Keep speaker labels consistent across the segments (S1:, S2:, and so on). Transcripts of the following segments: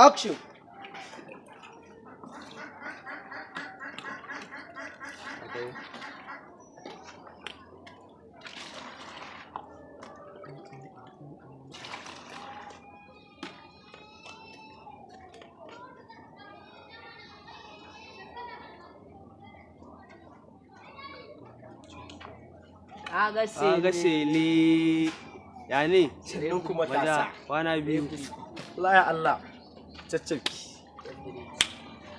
S1: Action.
S2: Aga sele. Ya ne?
S1: Sannan kuma
S2: Maza,
S1: tasa.
S2: kwana biyu.
S1: Wallahi Allah. Caccaki.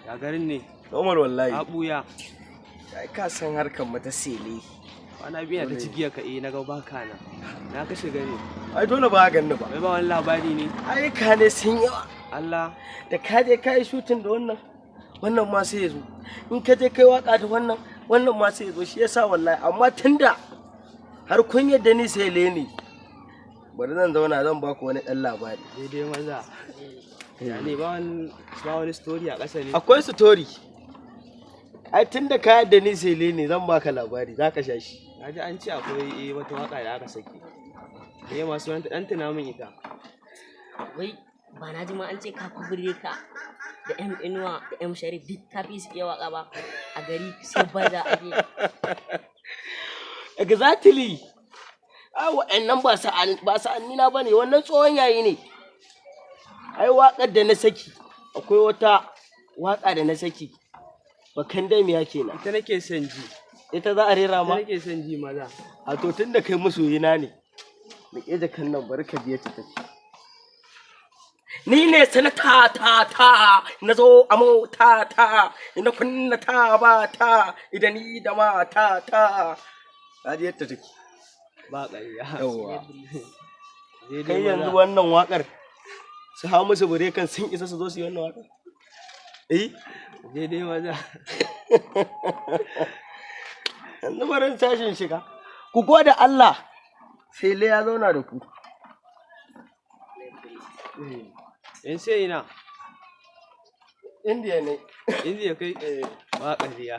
S2: Ya garin ne?
S1: Normal wallahi.
S2: A ɓuya.
S1: Ai ka san harkar mata sele.
S2: Kwana biyu na ta cigiya ka na ga baka na. Na kashe gani.
S1: Ai dole ba ganni ba.
S2: Wai ba wani labari ne?
S1: Ai ka ne sun yawa.
S2: Allah.
S1: Da ka je ka yi shooting da wannan. Wannan ma sai ya zo. In ka je kai waka da wannan, wannan ma sai ya zo. Shi yasa wallahi amma tunda har kun yadda ni sai ne. Bari zan zauna zan ba ku wani ɗan labari.
S2: Daidai maza. Ya ne ba wani story a ƙasa ne?
S1: Akwai story. Ai tunda ka yadda ni sai ne zan baka labari za ka sha shi.
S2: Na ji an ce akwai wata waka da aka saki. Me masu wani ɗan tuna min ita?
S3: Wai ba na ji ma an ce ka kubure ka da M Inuwa da M Sharif duk ka fi su iya waka ba a gari sai baza ake.
S1: Exactly. Ai wa'annan ba sa'annina ba ne, wannan tsohon yayi ne. Ai waƙar da na saki, akwai wata waƙa da na saki. Bakan damiya kenan.
S2: Ita nake son ji.
S1: Ita za a rera ma?
S2: Ita nake son ji maza.
S1: A to tun da kai masoyina ne. Rike jakan nan bari ka biya ta tafi. Ni ne sanata ta na zo a mota ta ina kunna ta ba ta idan ni da mata ta. Ka ji yadda take.
S2: Ba ƙarya.
S1: Yawwa. Kai yanzu wannan waƙar su hawa musu bare kan sun isa su zo su yi wannan waƙar.
S2: Daidai maza.
S1: Yanzu barin tashin shiga. Ku gode Allah. Sai ya zauna da ku.
S2: In sai ina.
S1: Indiya ne.
S2: Indiya kai ba ƙarya.